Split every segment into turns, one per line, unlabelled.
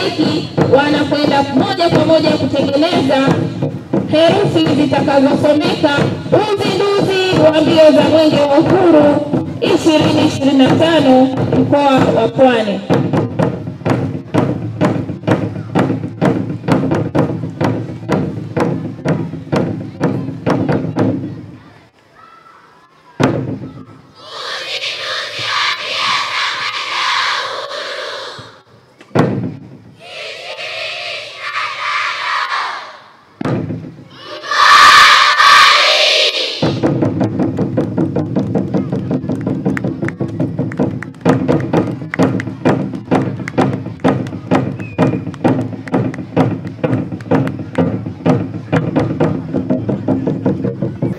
halaiki wanakwenda moja kwa moja kutengeneza herufi zitakazosomeka uzinduzi wa mbio za Mwenge wa Uhuru 2025 mkoa wa Pwani.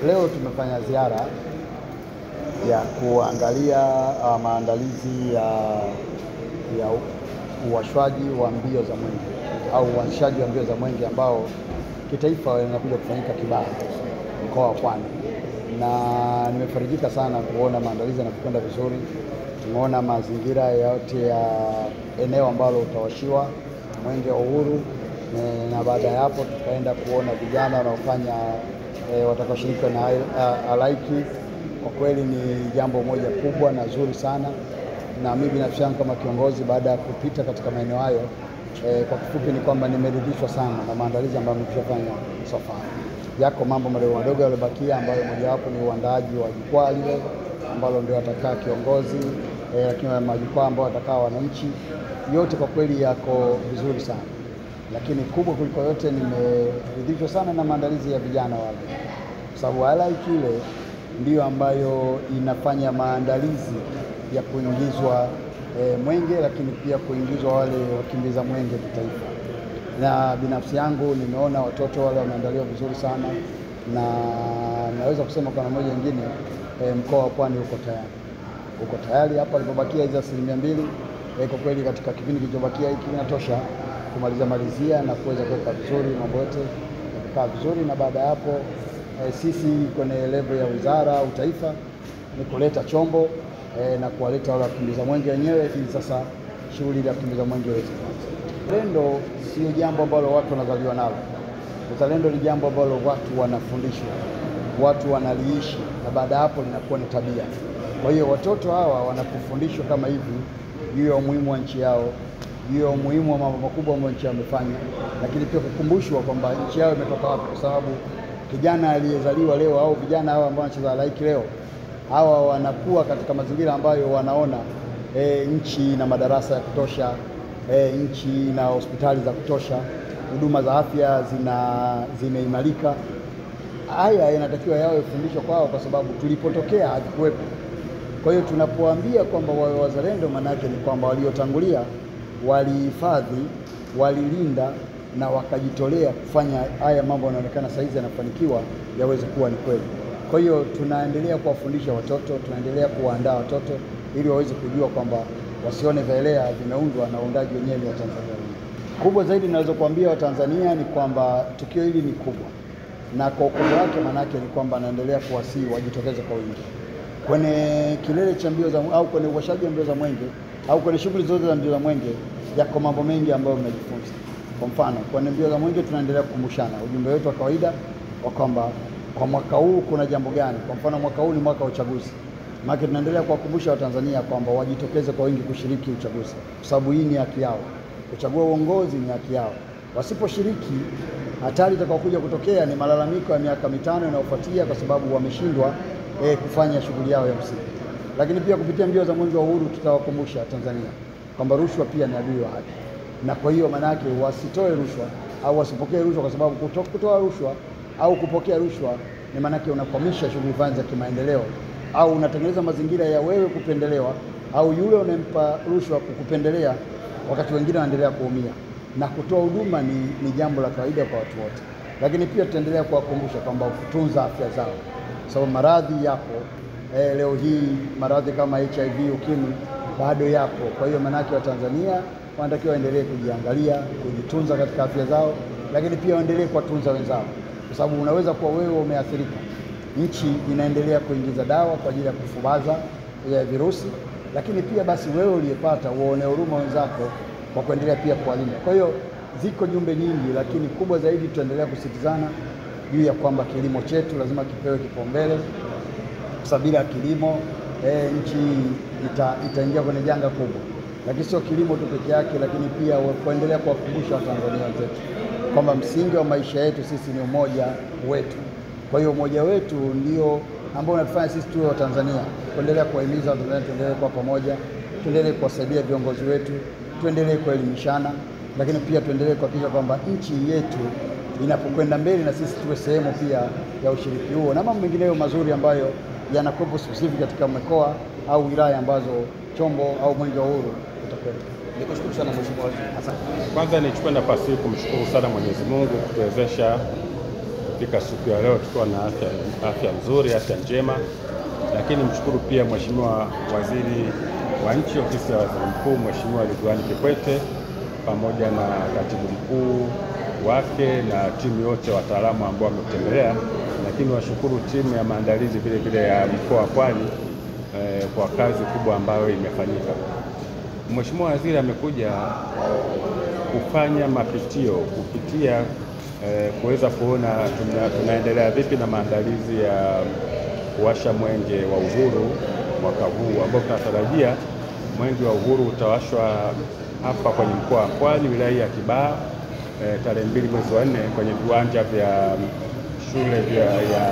Leo tumefanya ziara ya kuangalia maandalizi ya uwashwaji wa mbio za Mwenge au uanzishaji wa mbio za Mwenge ambao kitaifa yanakuja kufanyika Kibaha, mkoa wa Pwani, na nimefarijika sana kuona maandalizi yanakwenda vizuri. Tumeona mazingira yote ya eneo ambalo utawashiwa Mwenge wa Uhuru, na baada ya hapo tukaenda kuona vijana wanaofanya watakaoshiriki na halaiki. Kwa kweli ni jambo moja kubwa na zuri sana, na mimi binafsi yangu kama kiongozi, baada ya kupita katika maeneo hayo, kwa kifupi ni kwamba nimeridhishwa sana na maandalizi ambayo tumefanya so far. Yako mambo madogo madogo yaliyobakia, ambayo mojawapo ni uandaaji wa jukwaa lile ambalo ndio atakaa kiongozi, lakini majukwaa ambao watakaa wananchi. Yote kwa kweli yako vizuri sana, lakini kubwa kuliko yote nimeridhishwa sana na maandalizi ya vijana wale, kwa sababu halaiki ile ndiyo ambayo inafanya maandalizi ya kuingizwa Mwenge, lakini pia kuingizwa wale wakimbiza Mwenge kitaifa. Na binafsi yangu nimeona watoto wale wameandaliwa vizuri sana, na naweza kusema kwa namna nyingine mkoa wa Pwani uko tayari. Hapa alipobakia hizo 2%, kwa kweli katika kipindi kilichobakia hiki kinatosha kumalizia na kuweza kuweka vizuri mambo yote yakaa vizuri. Na baada ya hapo sisi kwenye level ya wizara au taifa ni kuleta chombo na kuwaleta wale wakimbiza Mwenge wenyewe, ili sasa shughuli ya kukimbiza Mwenge iweze kuanza. Uzalendo sio jambo ambalo watu wanazaliwa nalo. Uzalendo ni jambo ambalo watu wanafundishwa, watu wanaliishi, na baada ya hapo linakuwa ni tabia. Kwa hiyo watoto hawa wanapofundishwa kama hivi juu ya umuhimu wa nchi yao, juu ya umuhimu wa mambo makubwa ambayo nchi yamefanya, lakini pia kukumbushwa kwamba nchi yao imetoka wapi, kwa sababu kijana aliyezaliwa leo au vijana hawa ambao wanacheza halaiki leo, hawa wanakuwa katika mazingira ambayo wanaona nchi ina madarasa ya kutosha, nchi ina hospitali za kutosha, huduma za afya zimeimarika. Haya yanatakiwa yawe fundisho kwao, kwa sababu tulipotokea havikuwepo. Kwa hiyo tunapoambia kwamba wawe wazalendo, maana yake ni kwamba waliotangulia walihifadhi, walilinda na wakajitolea kufanya haya mambo yanaonekana saizi yanafanikiwa yaweze kuwa ni kweli. Kwa hiyo tunaendelea kuwafundisha watoto, tunaendelea kuwaandaa watoto ili waweze kujua kwamba wasione vielea vimeundwa na uundaji wenyewe wa Tanzania. Kubwa zaidi naweza kuambia Watanzania ni kwamba tukio hili ni kubwa, na kwa ukubwa wake maana yake ni kwamba naendelea kuwasihi wajitokeze kwa wingi kwenye kilele cha mbio za au kwenye uwashaji wa mbio za Mwenge au kwenye shughuli zote za mbio za Mwenge. Yako mambo mengi ambayo mnajifunza. Kwa mfano, kwenye mbio za Mwenge tunaendelea kukumbushana ujumbe wetu wa kawaida wa kwamba kwa mwaka huu kuna jambo gani. Kwa mfano, mwaka huu ni mwaka wa uchaguzi. Maana tunaendelea kuwakumbusha Watanzania kwamba wajitokeze kwa wingi kushiriki uchaguzi, kwa sababu hii ni haki yao. Kuchagua uongozi ni haki yao. Wasiposhiriki, hatari itakayokuja kutokea ni malalamiko ya miaka 5 inayofuatia, kwa sababu wameshindwa kufanya shughuli yao ya msingi. Lakini pia kupitia mbio za Mwenge wa Uhuru tutawakumbusha Tanzania kwamba rushwa pia ni adui wa haki, na kwa hiyo maana yake wasitoe rushwa au wasipokee rushwa, kwa sababu kutoa rushwa au kupokea rushwa ni maana yake unakwamisha shughuli za kimaendeleo, au unatengeneza mazingira ya wewe kupendelewa au yule unempa rushwa kukupendelea, wakati wengine wanaendelea kuumia. Na kutoa huduma ni jambo la kawaida kwa watu wote, lakini pia tutaendelea kuwakumbusha kwamba kutunza afya zao, sababu maradhi yapo. Leo hii maradhi kama HIV, ukimwi bado yapo. Kwa hiyo maana yake Watanzania wanatakiwa waendelee kujiangalia, kujitunza katika afya zao, lakini pia waendelee kuwatunza wenzao, kwa sababu unaweza kuwa wewe umeathirika, nchi inaendelea kuingiza dawa kwa ajili ya kufubaza virusi, lakini pia basi wewe uliyepata uone huruma wenzako kwa kuendelea pia kuwalinda. Kwa hiyo ziko jumbe nyingi, lakini kubwa zaidi tutaendelea kusisitizana juu ya kwamba kilimo chetu lazima kipewe kipaumbele, kwa sababu bila kilimo nchi itaingia kwenye janga kubwa. Lakini sio kilimo tu peke yake, lakini pia kuendelea kuwakumbusha Watanzania wenzetu kwamba msingi wa maisha yetu sisi ni umoja wetu. Kwa hiyo umoja wetu ndio ambao unatufanya sisi tuwe Watanzania, kuendelea kuwahimiza Watanzania tuendelee kwa pamoja, tuendelee kuwasaidia viongozi wetu, tuendelee kuelimishana, lakini pia tuendelee kuhakikisha kwamba nchi yetu inapokwenda mbele na sisi tuwe sehemu pia ya ushiriki huo na mambo mengineyo mazuri ambayo yanakuwepo specific katika mikoa au wilaya ambazo chombo au Mwenge wa Uhuru utakwenda.
Nikushukuru sana Mheshimiwa Waziri. Asante.
Kwanza nichukue nafasi hii kumshukuru sana Mwenyezi Mungu kutuwezesha kufika siku ya leo tukiwa na afya nzuri, afya njema. Lakini mshukuru pia Mheshimiwa Waziri wa Nchi, Ofisi ya Waziri Mkuu, Mheshimiwa Ridhiwani Kikwete, pamoja na Katibu Mkuu wake na timu yote wataalamu ambao wametembelea. Lakini washukuru timu ya maandalizi vile vile ya mkoa wa Pwani kwa kazi kubwa ambayo imefanyika. Mheshimiwa Waziri amekuja kufanya mapitio kupitia kuweza kuona tunaendelea vipi na maandalizi ya kuwasha Mwenge wa Uhuru mwaka huu, ambao tunatarajia Mwenge wa Uhuru utawashwa hapa kwenye mkoa wa Pwani, wilaya ya Kibaha, tarehe 2 mwezi wa 4 kwenye viwanja vya shule ya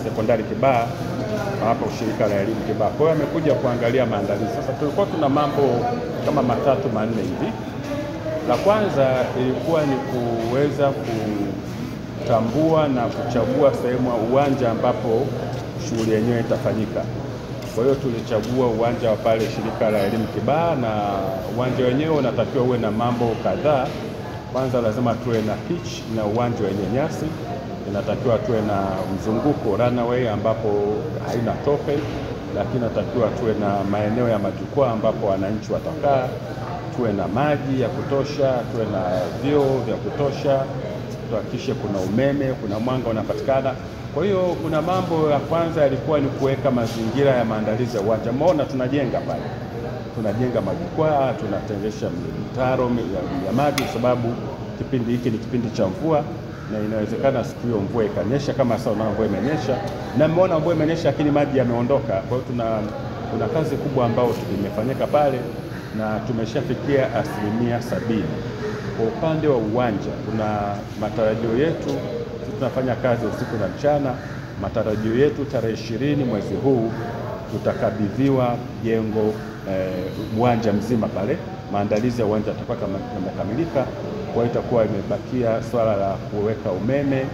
sekondari Kibaha, hapa ushirika la elimu Kibaha. Kwa hiyo amekuja kuangalia maandalizi. Sasa tulikuwa tuna mambo kama 3-4 hivi. La kwanza ilikuwa ni kuweza kutambua na kuchagua sehemu ya uwanja ambapo shughuli yenyewe itafanyika. Kwa hiyo tulichagua uwanja wa pale shirika la elimu Kibaha, na uwanja wenyewe unatakiwa uwe na mambo kadhaa. Kwanza lazima tuwe na pitch na uwanja wenye nyasi, inatakiwa tuwe na mzunguko runway ambapo haina tope, lakini inatakiwa tuwe na maeneo ya majukwaa ambapo wananchi watakaa, tuwe na maji ya kutosha, tuwe na vyoo vya kutosha, tuhakikishe kuna umeme, kuna mwanga unapatikana. Kwa hiyo kuna mambo ya kwanza yalikuwa ni kuweka mazingira ya maandalizi ya uwanja. Mbona tunajenga pale, tunajenga majukwaa, tunatengesha mitaro ya maji, kwa sababu kipindi hiki ni kipindi cha mvua na inawezekana siku hiyo mvua ikanyesha kama sasa unaona mvua imenyesha, na mmeona mvua imenyesha lakini maji yameondoka. Kwa hiyo kuna kazi kubwa ambayo imefanyika pale na tumeshafikia 70%. Kwa upande wa uwanja kuna matarajio yetu, tunafanya kazi usiku na mchana. Matarajio yetu tarehe 20 mwezi huu tutakabidhiwa jengo, uwanja mzima pale. Maandalizi ya uwanja yatakuwa yamekamilika, kwa itakuwa imebakia swala la kuweka umeme.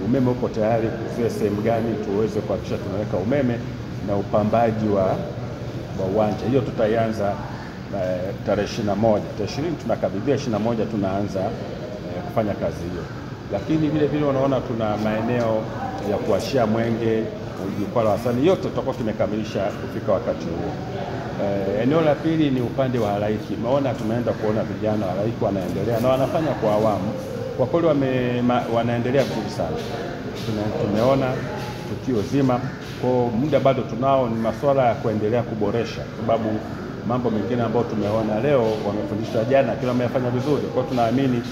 Umeme upo tayari, kuzia sehemu gani tuweze kuhakikisha tunaweka umeme na upambaji wa uwanja. Hiyo tutaianza tarehe 21. Tarehe 20 tunakabidhia, 21 tunaanza kufanya kazi hiyo. Lakini vile vile unaona tuna maeneo ya kuwashia mwenge, jukwaa la wasanii, yote tutakuwa tumekamilisha kufika wakati huo. Eneo la pili ni upande wa halaiki. Maona tumeenda kuona vijana halaiki wanaendelea na wanafanya kwa awamu. Kwa kweli wanaendelea vizuri sana. Tumeona tukio zima. Kwa muda bado tunao, ni masuala ya kuendelea kuboresha, sababu mambo mengine ambayo tumeona leo wamefundishwa jana, kila mmoja afanya vizuri. Kwa hiyo tunaamini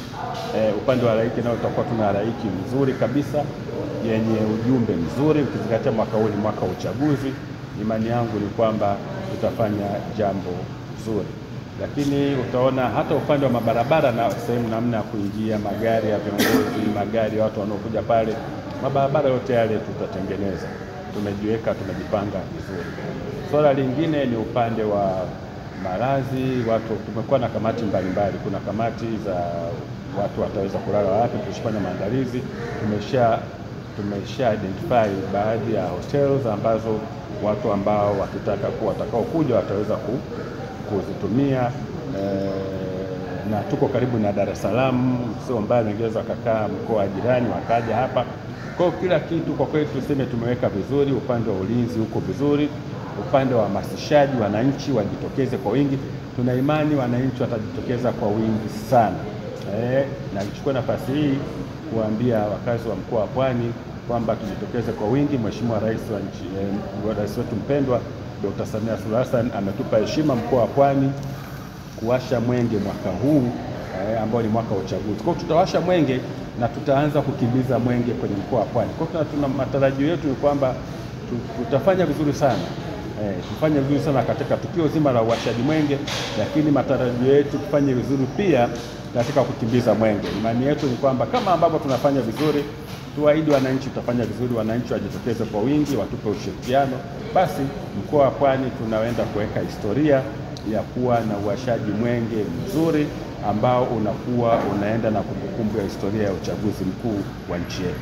upande wa halaiki nao tutakuwa tuna halaiki nzuri kabisa yenye ujumbe mzuri, ukizingatia mwaka huu ni mwaka wa uchaguzi. Imani yangu ni kwamba tutafanya jambo zuri. Lakini utaona hata upande wa mabarabara na sehemu namna ya kuingia magari ya viongozi, magari ya watu wanaokuja pale, mabarabara yote yale tutatengeneza. Tumejiweka, tumejipanga vizuri. Swala lingine ni upande wa malazi. Tumekuwa na kamati mbalimbali. Kuna kamati za watu wataweza kulala wapi, tushifanya maandalizi. Tumesha identify baadhi ya hotels ambazo watu ambao watakao kuja wataweza kuzitumia, na tuko karibu na Dar es Salaam, sio mbali, wengine wakakaa mkoa jirani wakaja hapa. Kwa kila kitu kwa kweli tuseme tumeweka vizuri. Upande wa ulinzi uko vizuri, upande wa hamasishaji, wananchi wajitokeze kwa wingi. Tuna imani wananchi watajitokeza kwa wingi sana. Na nichukue nafasi hii kuambia wakazi wa mkoa wa Pwani kwamba tujitokeze kwa wingi. Mheshimiwa Rais wa nchi, Rais wetu mpendwa Dr. Samia Suluhu Hassan ametupa heshima mkoa wa Pwani kuwasha mwenge mwaka huu ambao ni mwaka wa uchaguzi. Kwa hiyo tutawasha mwenge na tutaanza kukimbiza mwenge kwenye mkoa wa Pwani. Kwa hiyo tuna matarajio yetu ni kwamba tutafanya vizuri sana. Tufanye vizuri sana katika tukio zima la uwashaji mwenge, lakini matarajio yetu tufanye vizuri pia katika kukimbiza mwenge. Imani yetu ni kwamba kama ambavyo tunafanya vizuri, tuahidi wananchi tutafanya vizuri, wananchi wajitokeze kwa wingi, watupe ushirikiano. Basi mkoa wa Pwani tunaenda kuweka historia ya kuwa na uwashaji mwenge mzuri ambao unakuwa unaenda na kumbukumbu ya historia ya uchaguzi mkuu wa nchi yetu.